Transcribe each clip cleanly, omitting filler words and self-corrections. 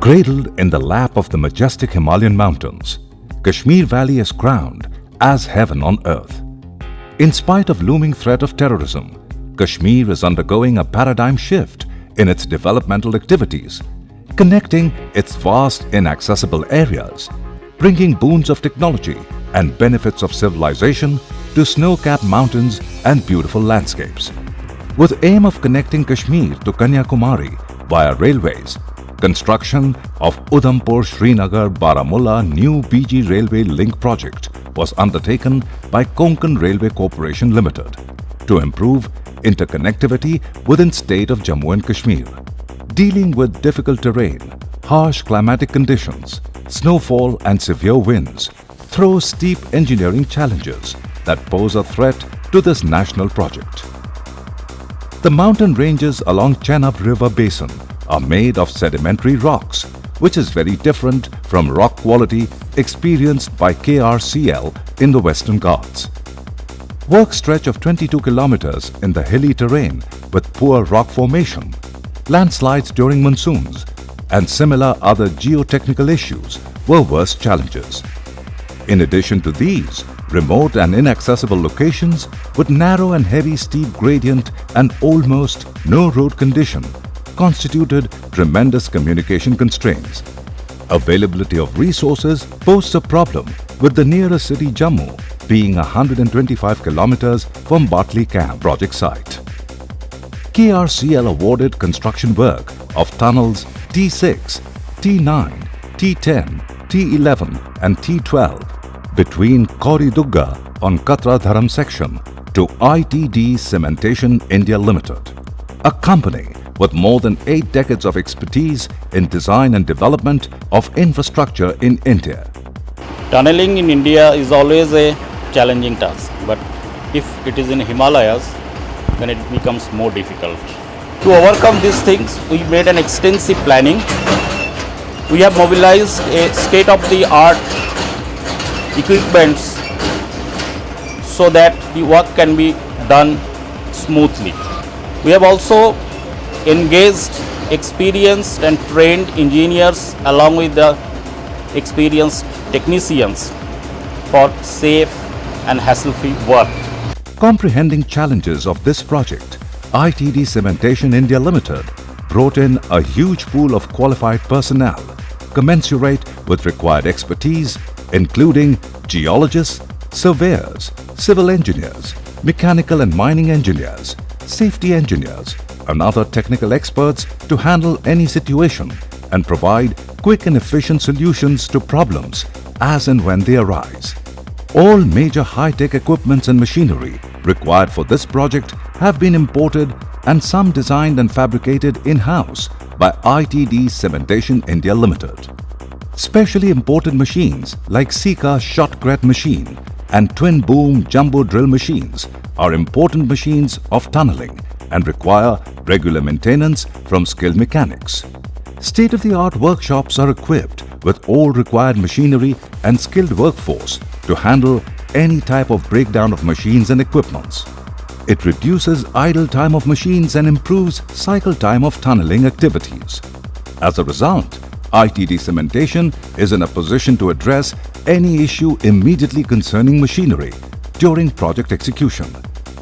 Cradled in the lap of the majestic Himalayan mountains, Kashmir Valley is crowned as heaven on earth. In spite of looming threat of terrorism, Kashmir is undergoing a paradigm shift in its developmental activities, connecting its vast inaccessible areas, bringing boons of technology and benefits of civilization to snow-capped mountains and beautiful landscapes. With aim of connecting Kashmir to Kanyakumari via railways, construction of Udhampur-Srinagar-Baramulla new BG Railway Link project was undertaken by Konkan Railway Corporation Limited to improve interconnectivity within state of Jammu and Kashmir. Dealing with difficult terrain, harsh climatic conditions, snowfall and severe winds throw steep engineering challenges that pose a threat to this national project. The mountain ranges along Chenab River Basin are made of sedimentary rocks, which is very different from rock quality experienced by KRCL in the Western Ghats. Work stretch of 22 kilometers in the hilly terrain with poor rock formation, landslides during monsoons, and similar other geotechnical issues were worse challenges. In addition to these, remote and inaccessible locations with narrow and heavy steep gradient and almost no road condition constituted tremendous communication constraints. Availability of resources posed a problem with the nearest city Jammu being 125 kilometers from Batli camp project site. KRCL awarded construction work of tunnels T6, T9, T10, T11 and T12 between Kauridugga on Katra Dharam section to ITD Cementation India Limited, a company with more than 8 decades of expertise in design and development of infrastructure in India. Tunneling in India is always a challenging task, but if it is in Himalayas, then it becomes more difficult. To overcome these things, we made an extensive planning. We have mobilized a state-of-the-art equipments so that the work can be done smoothly. We have also engaged experienced and trained engineers along with the experienced technicians for safe and hassle-free work. Comprehending challenges of this project, ITD Cementation India Limited brought in a huge pool of qualified personnel commensurate with required expertise, including geologists, surveyors, civil engineers, mechanical and mining engineers, safety engineers, and other technical experts to handle any situation and provide quick and efficient solutions to problems as and when they arise. All major high-tech equipments and machinery required for this project have been imported and some designed and fabricated in-house by ITD Cementation India Limited. Specially imported machines like Sika shotcrete machine and twin-boom jumbo drill machines are important machines of tunneling and require regular maintenance from skilled mechanics. State-of-the-art workshops are equipped with all required machinery and skilled workforce to handle any type of breakdown of machines and equipments. It reduces idle time of machines and improves cycle time of tunneling activities. As a result, ITD Cementation is in a position to address any issue immediately concerning machinery during project execution,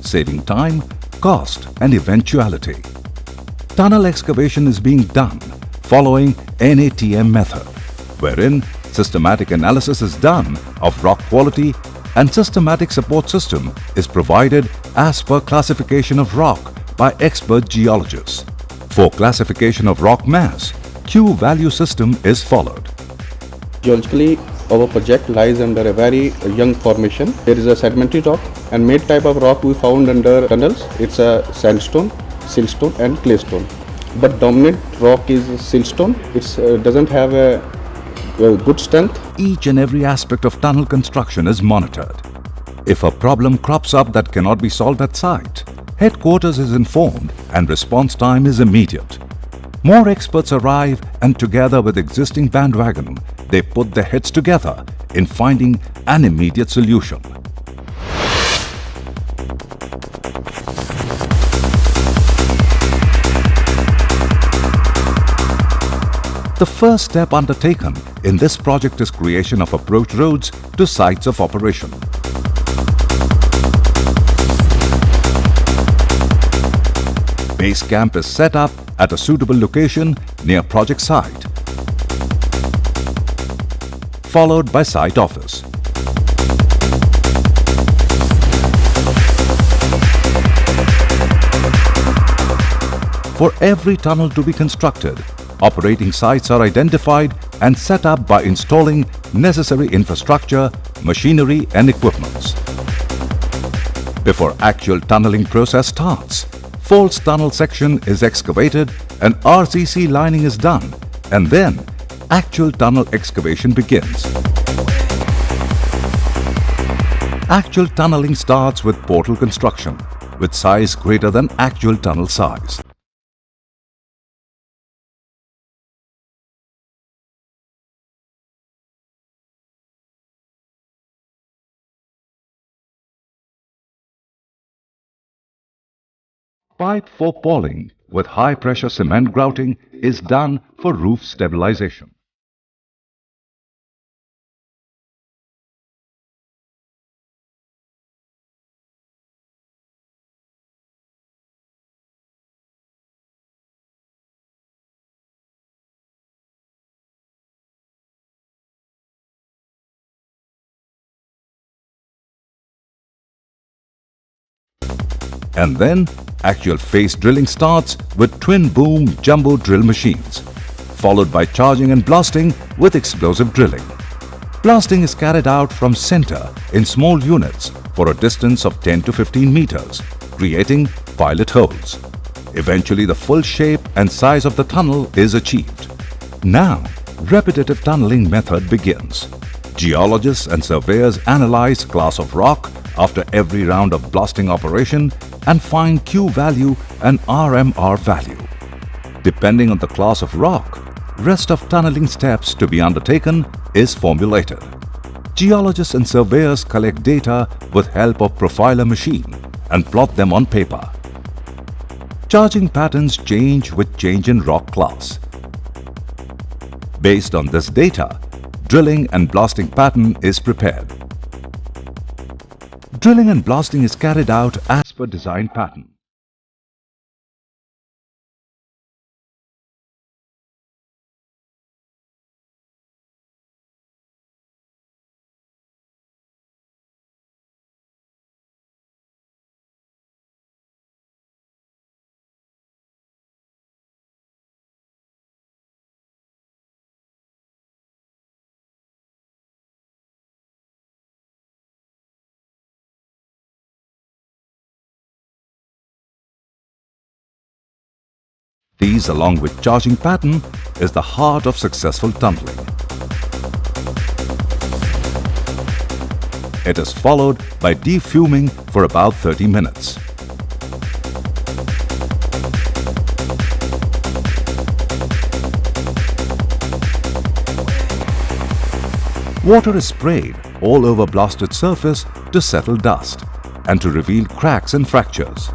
saving time, cost and eventuality. Tunnel excavation is being done following NATM method, wherein systematic analysis is done of rock quality and systematic support system is provided as per classification of rock by expert geologists. For classification of rock mass, Q-value system is followed. Geologically, our project lies under a very young formation. There is a sedimentary rock and main type of rock we found under tunnels. It's a sandstone, siltstone and claystone. But dominant rock is siltstone. It doesn't have a good strength. Each and every aspect of tunnel construction is monitored. If a problem crops up that cannot be solved at site, headquarters is informed and response time is immediate. More experts arrive and together with existing bandwagon, they put their heads together in finding an immediate solution. The first step undertaken in this project is creation of approach roads to sites of operation. Base camp is set up at a suitable location near project site, followed by site office. For every tunnel to be constructed, operating sites are identified and set up by installing necessary infrastructure, machinery and equipments. Before actual tunneling process starts, false tunnel section is excavated and RCC lining is done, and then actual tunnel excavation begins. Actual tunneling starts with portal construction, with size greater than actual tunnel size. Pipe for pawling with high pressure cement grouting is done for roof stabilization. And then actual face drilling starts with twin boom jumbo drill machines, followed by charging and blasting with explosive drilling. Blasting is carried out from center in small units for a distance of 10 to 15 meters, creating pilot holes. Eventually the full shape and size of the tunnel is achieved. Now, repetitive tunneling method begins. Geologists and surveyors analyze class of rock after every round of blasting operation and find Q value and RMR value. Depending on the class of rock, rest of tunneling steps to be undertaken is formulated. Geologists and surveyors collect data with help of profiler machine and plot them on paper. Charging patterns change with change in rock class. Based on this data, drilling and blasting pattern is prepared. Drilling and blasting is carried out as per design pattern. These, along with charging pattern, is the heart of successful tunneling. It is followed by defuming for about 30 minutes. Water is sprayed all over blasted surface to settle dust and to reveal cracks and fractures.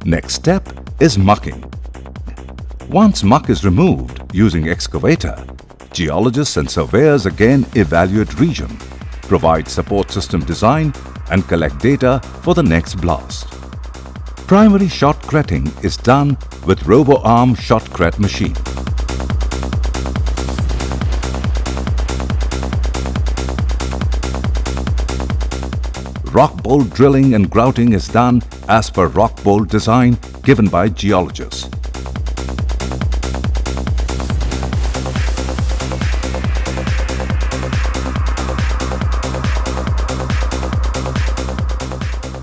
Next step is mucking. Once muck is removed using excavator, geologists and surveyors again evaluate region, provide support system design and collect data for the next blast. Primary shotcreting is done with robo-arm shotcrete machine. Rock bolt drilling and grouting is done as per rock bolt design given by geologists.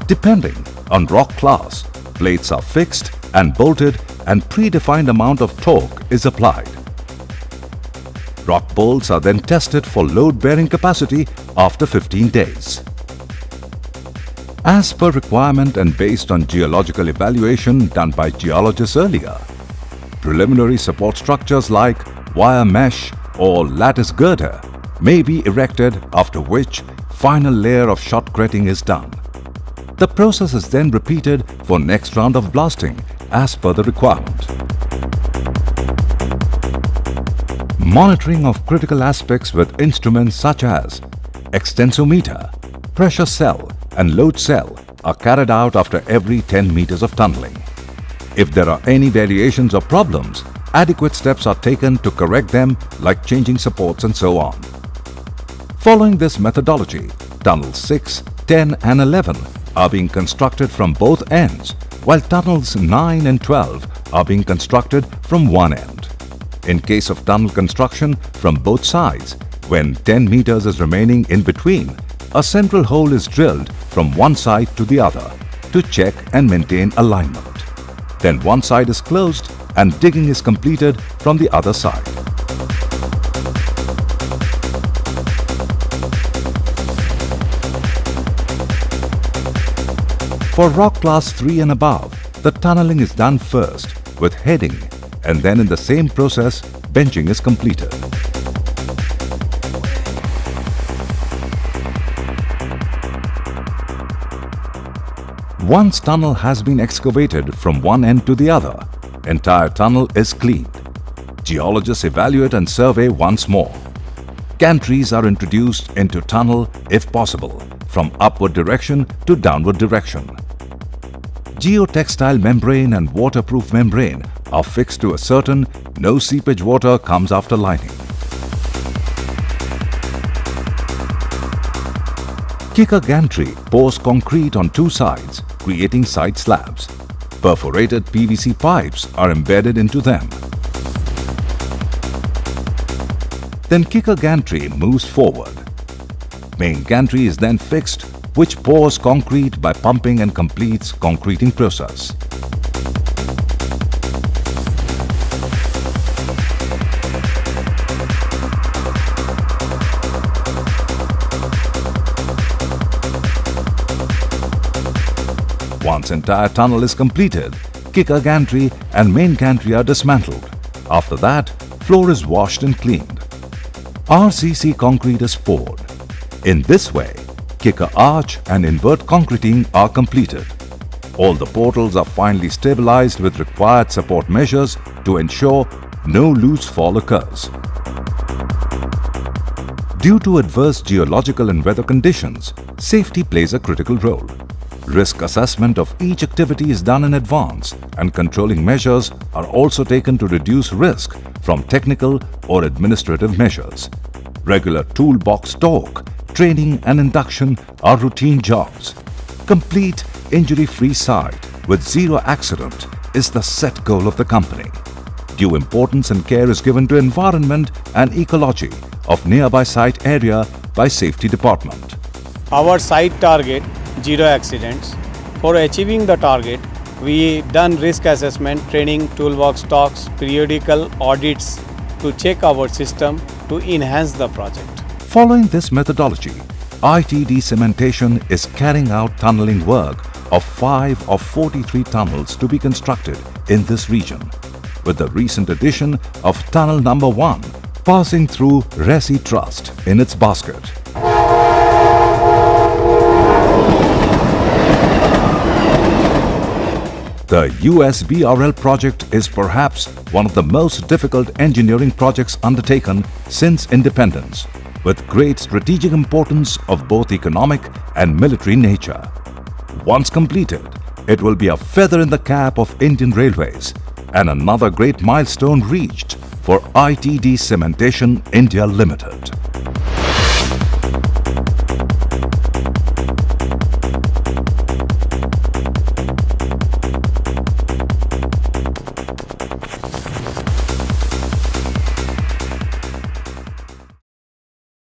Depending on rock class, plates are fixed and bolted and predefined amount of torque is applied. Rock bolts are then tested for load-bearing capacity after 15 days. As per requirement and based on geological evaluation done by geologists earlier, preliminary support structures like wire mesh or lattice girder may be erected, after which final layer of shotcreting is done. The process is then repeated for next round of blasting as per the requirement. Monitoring of critical aspects with instruments such as extensometer, pressure cell and load cell are carried out after every 10 meters of tunneling. If there are any variations or problems, adequate steps are taken to correct them, like changing supports and so on. Following this methodology, tunnels 6, 10 and 11 are being constructed from both ends, while tunnels 9 and 12 are being constructed from one end. In case of tunnel construction from both sides, when 10 meters is remaining in between, a central hole is drilled from one side to the other to check and maintain alignment. Then one side is closed and digging is completed from the other side. For rock class 3 and above, the tunneling is done first with heading, and then in the same process, benching is completed. Once tunnel has been excavated from one end to the other, entire tunnel is cleaned. Geologists evaluate and survey once more. Gantries are introduced into tunnel if possible, from upward direction to downward direction. Geotextile membrane and waterproof membrane are fixed to a certain no seepage water comes after lining. Kicker gantry pours concrete on two sides, creating side slabs. Perforated PVC pipes are embedded into them. Then kicker gantry moves forward. Main gantry is then fixed, which pours concrete by pumping and completes concreting process. Once entire tunnel is completed, kicker gantry and main gantry are dismantled. After that, floor is washed and cleaned. RCC concrete is poured. In this way, kicker arch and invert concreting are completed. All the portals are finally stabilized with required support measures to ensure no loose fall occurs. Due to adverse geological and weather conditions, safety plays a critical role. Risk assessment of each activity is done in advance, and controlling measures are also taken to reduce risk from technical or administrative measures. Regular toolbox talk, training and induction are routine jobs. Complete injury-free site with zero accident is the set goal of the company. Due importance and care is given to environment and ecology of nearby site area by safety department. Our site target, zero accidents. For achieving the target, we done risk assessment, training, toolbox talks, periodical audits to check our system to enhance the project. Following this methodology, ITD Cementation is carrying out tunneling work of 5 of 43 tunnels to be constructed in this region, with the recent addition of tunnel number 1 passing through Resi Trust in its basket. The USBRL project is perhaps one of the most difficult engineering projects undertaken since independence, with great strategic importance of both economic and military nature. Once completed, it will be a feather in the cap of Indian Railways and another great milestone reached for ITD Cementation India Limited.